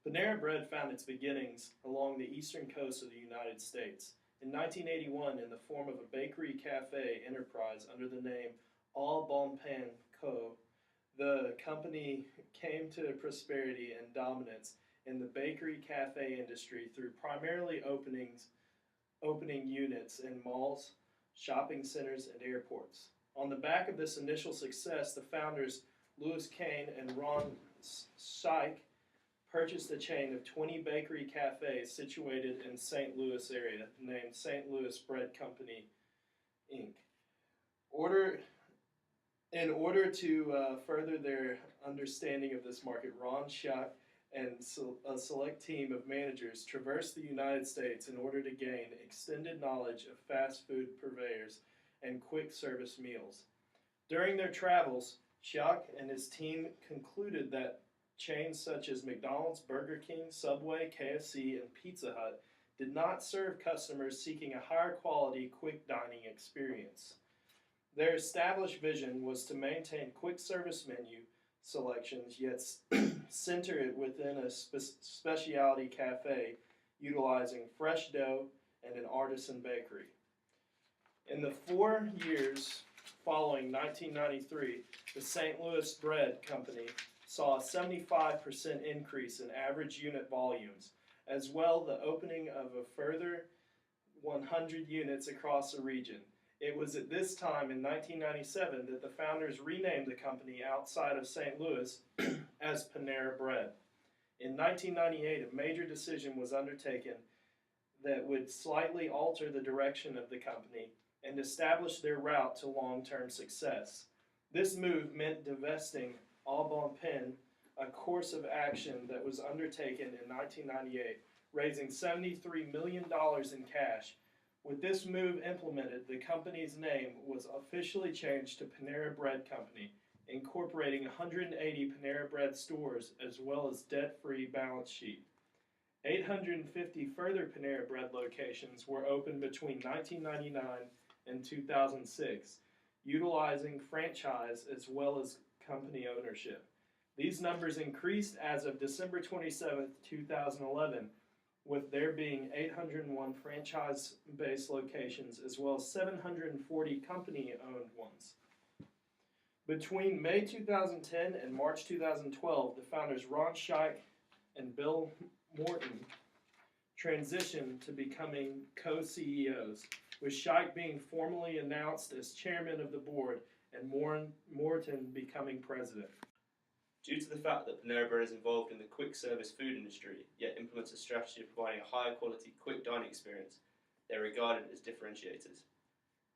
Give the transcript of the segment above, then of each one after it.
Panera Bread found its beginnings along the eastern coast of the United States. In 1981, in the form of a bakery cafe enterprise under the name Au Bon Pain Co., the company came to prosperity and dominance in the bakery cafe industry through primarily opening units in malls, shopping centers, and airports. On the back of this initial success, the founders Louis Kane and Ron Scheich purchased a chain of 20 bakery cafes situated in St. Louis area named St. Louis Bread Company, Inc. In order to further their understanding of this market, Ron Scheich and a select team of managers traversed the United States in order to gain extended knowledge of fast food purveyors and quick service meals. During their travels, Scheich and his team concluded that chains such as McDonald's, Burger King, Subway, KFC, and Pizza Hut did not serve customers seeking a higher quality, quick dining experience. Their established vision was to maintain quick service menu selections, yet center it within a specialty cafe utilizing fresh dough and an artisan bakery. In the 4 years following 1993, the St. Louis Bread Company saw a 75% increase in average unit volumes, as well the opening of a further 100 units across the region. It was at this time in 1997 that the founders renamed the company outside of St. Louis as Panera Bread. In 1998, a major decision was undertaken that would slightly alter the direction of the company and establish their route to long-term success. This move meant divesting Au Bon Pain, a course of action that was undertaken in 1998, raising $73 million in cash. With this move implemented, the company's name was officially changed to Panera Bread Company, incorporating 180 Panera Bread stores as well as debt-free balance sheet. 850 further Panera Bread locations were opened between 1999 and 2006, utilizing franchise as well as company ownership. These numbers increased as of December 27, 2011, with there being 801 franchise-based locations as well as 740 company-owned ones. Between May 2010 and March 2012, the founders Ron Scheich and Bill Morton transitioned to becoming co-CEOs, with Scheich being formally announced as chairman of the board and Morton becoming president. Due to the fact that Panera Bread is involved in the quick service food industry, yet implements a strategy of providing a higher quality quick dining experience, they are regarded as differentiators.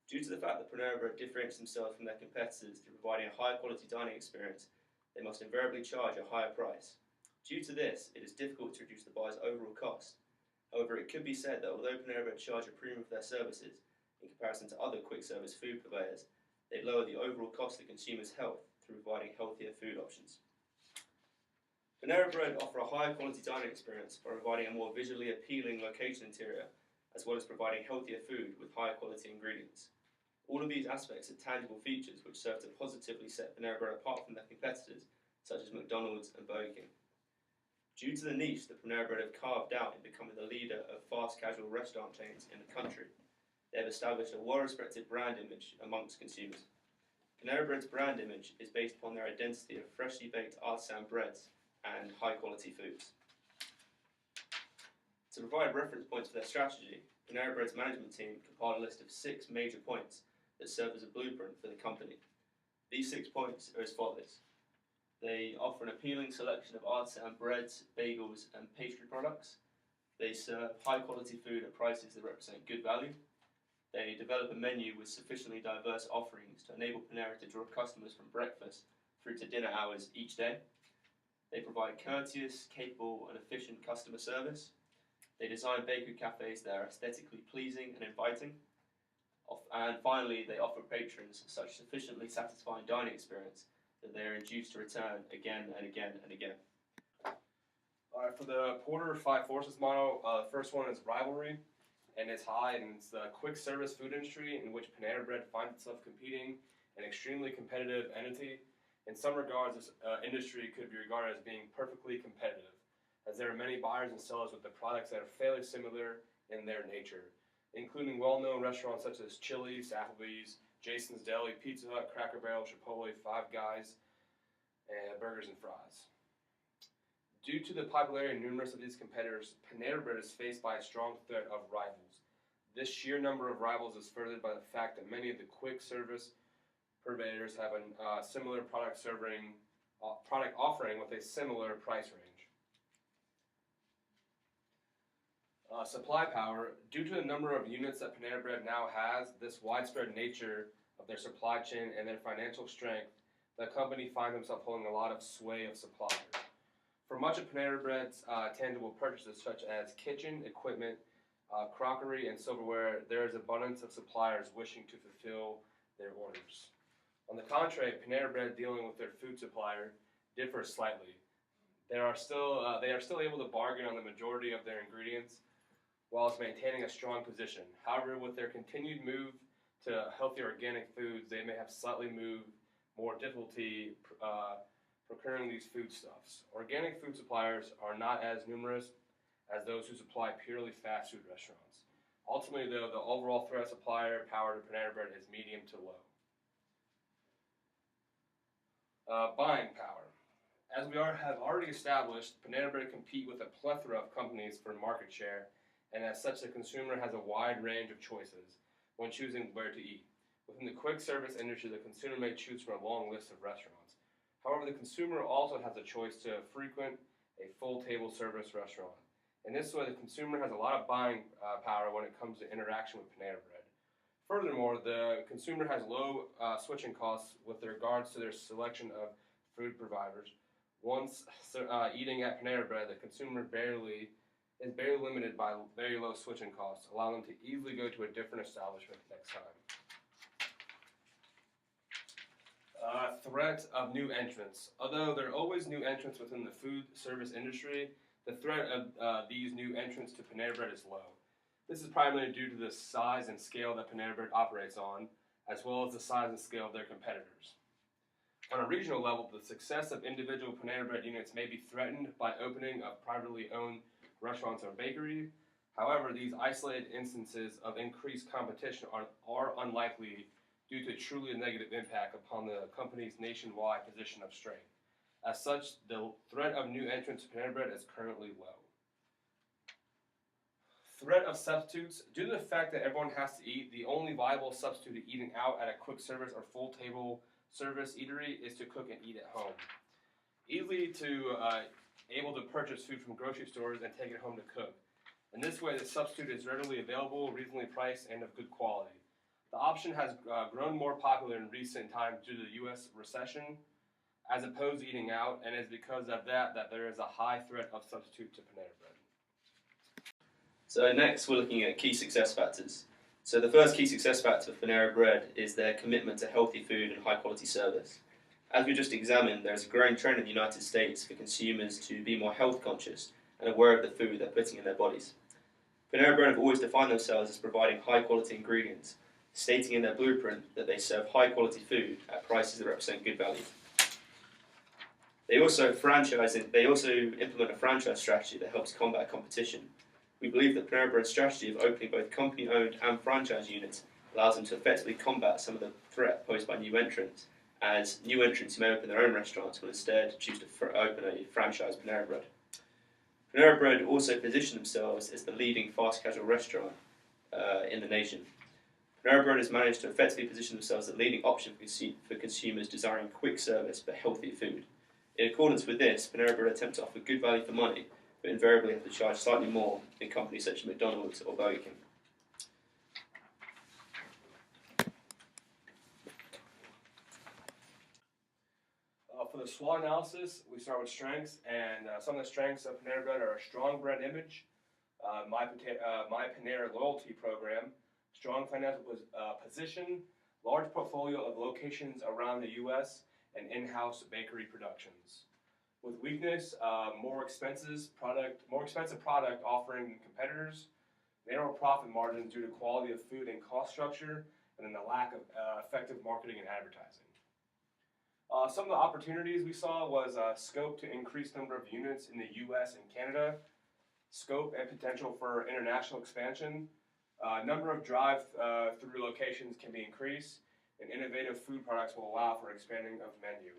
Due to the fact that Panera Bread differentiates themselves from their competitors through providing a higher quality dining experience, they must invariably charge a higher price. Due to this, it is difficult to reduce the buyer's overall cost. However, it could be said that although Panera Bread charge a premium for their services in comparison to other quick service food purveyors, they lower the overall cost to consumers' health through providing healthier food options. Panera Bread offer a higher quality dining experience by providing a more visually appealing location interior, as well as providing healthier food with higher quality ingredients. All of these aspects are tangible features which serve to positively set Panera Bread apart from their competitors, such as McDonald's and Burger King. Due to the niche that Panera Bread have carved out in becoming the leader of fast casual restaurant chains in the country, they have established a well-respected brand image amongst consumers. Panera Bread's brand image is based upon their identity of freshly baked artisan breads and high-quality foods. To provide reference points for their strategy, Panera Bread's management team compiled a list of 6 major points that serve as a blueprint for the company. These 6 points are as follows. They offer an appealing selection of artisan breads, bagels, and pastry products. They serve high-quality food at prices that represent good value. They develop a menu with sufficiently diverse offerings to enable Panera to draw customers from breakfast through to dinner hours each day. They provide courteous, capable, and efficient customer service. They design bakery cafes that are aesthetically pleasing and inviting. And finally, they offer patrons such sufficiently satisfying dining experience that they are induced to return again and again and again. All right, for the Porter 5 Forces motto, the first one is rivalry, and it's high, and it's the quick service food industry in which Panera Bread finds itself competing, an extremely competitive entity. In some regards, this industry could be regarded as being perfectly competitive, as there are many buyers and sellers with the products that are fairly similar in their nature, including well-known restaurants such as Chili's, Applebee's, Jason's Deli, Pizza Hut, Cracker Barrel, Chipotle, Five Guys, and Burgers and Fries. Due to the popularity of numerous of these competitors, Panera Bread is faced by a strong threat of rivals. This sheer number of rivals is furthered by the fact that many of the quick service purveyors have a similar product offering with a similar price range. Supply power. Due to the number of units that Panera Bread now has, this widespread nature of their supply chain and their financial strength, the company finds themselves holding a lot of sway of suppliers. For much of Panera Bread's tangible purchases, such as kitchen equipment, crockery, and silverware, there is abundance of suppliers wishing to fulfill their orders. On the contrary, Panera Bread, dealing with their food supplier, differs slightly. They are still able to bargain on the majority of their ingredients, whilst maintaining a strong position. However, with their continued move to healthier organic foods, they may have slightly more difficulty procuring these foodstuffs. Organic food suppliers are not as numerous as those who supply purely fast food restaurants. Ultimately, though, the overall threat of supplier power to Panera Bread is medium to low. Buying power. As we have already established, Panera Bread compete with a plethora of companies for market share, and as such, the consumer has a wide range of choices when choosing where to eat. Within the quick service industry, the consumer may choose from a long list of restaurants. However, the consumer also has a choice to frequent a full table service restaurant. In this way, the consumer has a lot of buying power when it comes to interaction with Panera Bread. Furthermore, the consumer has low switching costs with regards to their selection of food providers. Once eating at Panera Bread, the consumer is barely limited by very low switching costs, allowing them to easily go to a different establishment next time. Threat of new entrants. Although there are always new entrants within the food service industry, the threat of these new entrants to Panera Bread is low. This is primarily due to the size and scale that Panera Bread operates on, as well as the size and scale of their competitors. On a regional level, the success of individual Panera Bread units may be threatened by opening of privately owned restaurants or bakeries. However, these isolated instances of increased competition are unlikely due to truly a negative impact upon the company's nationwide position of strength. As such, the threat of new entrants to Panera Bread is currently low. Threat of substitutes. Due to the fact that everyone has to eat, the only viable substitute to eating out at a quick service or full table service eatery is to cook and eat at home. Easily able to purchase food from grocery stores and take it home to cook. In this way, the substitute is readily available, reasonably priced, and of good quality. The option has grown more popular in recent times due to the U.S. recession, as opposed to eating out, and it's because of that there is a high threat of substitute to Panera Bread. So next, we're looking at key success factors. So the first key success factor for Panera Bread is their commitment to healthy food and high quality service. As we just examined, there is a growing trend in the United States for consumers to be more health conscious and aware of the food they're putting in their bodies. Panera Bread have always defined themselves as providing high quality ingredients, stating in their blueprint that they serve high quality food at prices that represent good value. They also implement a franchise strategy that helps combat competition. We believe that Panera Bread's strategy of opening both company-owned and franchise units allows them to effectively combat some of the threat posed by new entrants, as new entrants who may open their own restaurants will instead choose to open a franchise Panera Bread. Panera Bread also position themselves as the leading fast casual restaurant in the nation. Panera Bread has managed to effectively position themselves as the leading option for consumers desiring quick service but healthy food. In accordance with this, Panera Bread attempt to offer good value for money, but invariably have to charge slightly more than companies such as McDonald's or Burger King. For the SWOT analysis, we start with strengths, and some of the strengths of Panera Bread are a strong brand image, My Panera loyalty program, strong financial position, large portfolio of locations around the U.S., and in-house bakery productions. With weakness, more expensive product offering than competitors, narrow profit margins due to quality of food and cost structure, and then the lack of effective marketing and advertising. Some of the opportunities we saw was scope to increase number of units in the U.S. and Canada, scope and potential for international expansion, number of drive-through locations can be increased, and innovative food products will allow for expanding of menu.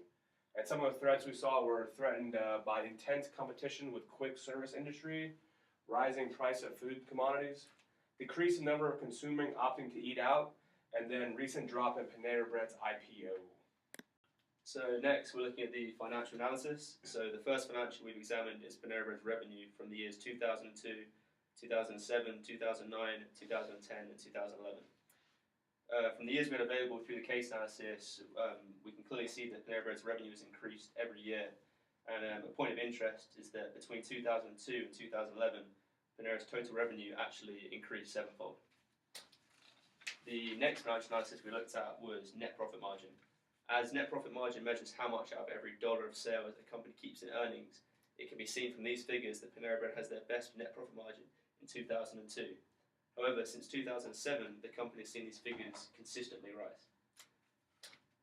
And some of the threats we saw were threatened by intense competition with quick service industry, rising price of food commodities, decrease in number of consuming opting to eat out, and then recent drop in Panera Bread's IPO. So next, we're looking at the financial analysis. So the first financial we've examined is Panera Bread's revenue from the years 2002, 2007, 2009, 2010, and 2011. From the years made available through the case analysis, we can clearly see that Panera Bread's revenue has increased every year. And a point of interest is that between 2002 and 2011, Panera's total revenue actually increased sevenfold. The next financial analysis we looked at was net profit margin. As net profit margin measures how much out of every dollar of sales a company keeps in earnings, it can be seen from these figures that Panera Bread has their best net profit margin in 2002. However, since 2007, the company has seen these figures consistently rise.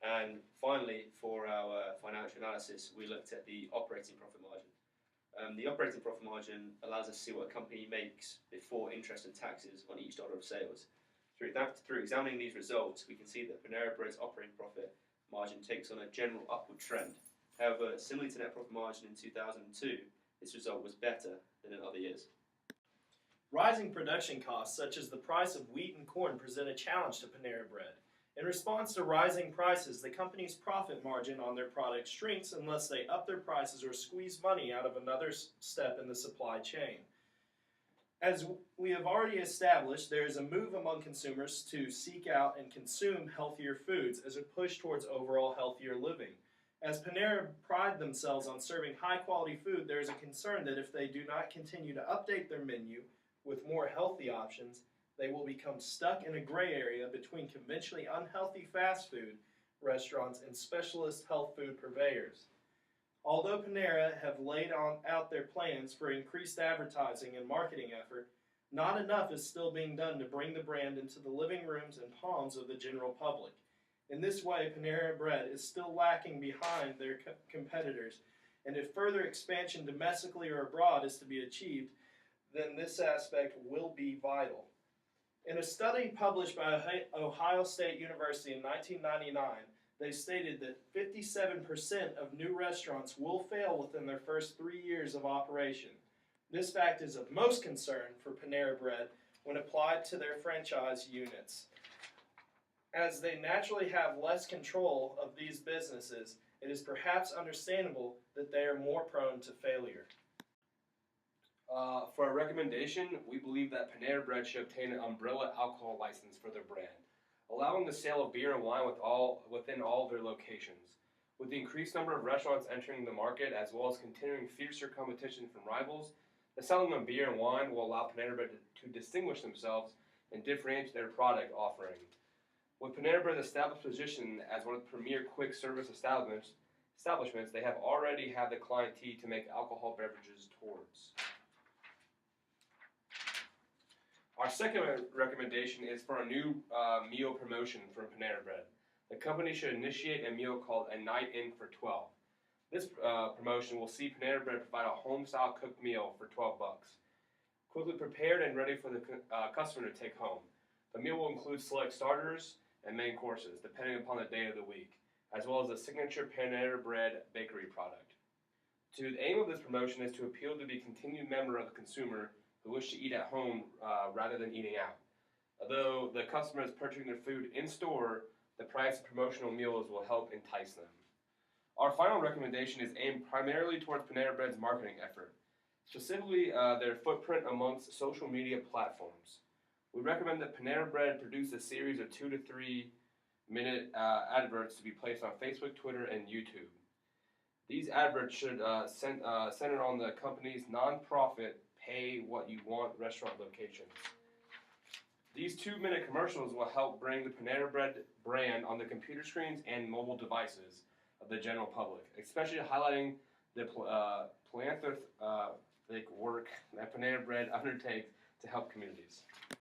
And finally, for our financial analysis, we looked at the operating profit margin. The operating profit margin allows us to see what a company makes before interest and taxes on each dollar of sales. Through examining these results, we can see that Panera Bread's operating profit margin takes on a general upward trend. However, similarly to net profit margin in 2002, this result was better than in other years. Rising production costs, such as the price of wheat and corn, present a challenge to Panera Bread. In response to rising prices, the company's profit margin on their product shrinks unless they up their prices or squeeze money out of another step in the supply chain. As we have already established, there is a move among consumers to seek out and consume healthier foods as a push towards overall healthier living. As Panera pride themselves on serving high-quality food, there is a concern that if they do not continue to update their menu with more healthy options, they will become stuck in a gray area between conventionally unhealthy fast food restaurants and specialist health food purveyors. Although Panera have laid out their plans for increased advertising and marketing effort, not enough is still being done to bring the brand into the living rooms and palms of the general public. In this way, Panera Bread is still lacking behind their competitors, and if further expansion domestically or abroad is to be achieved, then this aspect will be vital. In a study published by Ohio State University in 1999, they stated that 57% of new restaurants will fail within their first 3 years of operation. This fact is of most concern for Panera Bread when applied to their franchise units. As they naturally have less control of these businesses, it is perhaps understandable that they are more prone to failure. For a recommendation, we believe that Panera Bread should obtain an umbrella alcohol license for their brand, allowing the sale of beer and wine within all their locations. With the increased number of restaurants entering the market, as well as continuing fiercer competition from rivals, the selling of beer and wine will allow Panera Bread to distinguish themselves and differentiate their product offering. With Panera Bread's established position as one of the premier quick service establishments, they have already had the clientele to make alcohol beverages towards. Our second recommendation is for a new meal promotion from Panera Bread. The company should initiate a meal called A Night In for 12. This promotion will see Panera Bread provide a home-style cooked meal for $12, quickly prepared and ready for the customer to take home. The meal will include select starters and main courses, depending upon the day of the week, as well as a signature Panera Bread bakery product. The aim of this promotion is to appeal to the continued member of the consumer who wish to eat at home rather than eating out. Although the customer is purchasing their food in store, the price of promotional meals will help entice them. Our final recommendation is aimed primarily towards Panera Bread's marketing effort, specifically their footprint amongst social media platforms. We recommend that Panera Bread produce a series of 2 to 3 minute adverts to be placed on Facebook, Twitter, and YouTube. These adverts should center on the company's nonprofit Pay What You Want restaurant locations. These 2-minute commercials will help bring the Panera Bread brand on the computer screens and mobile devices of the general public, especially highlighting the philanthropic work that Panera Bread undertakes to help communities.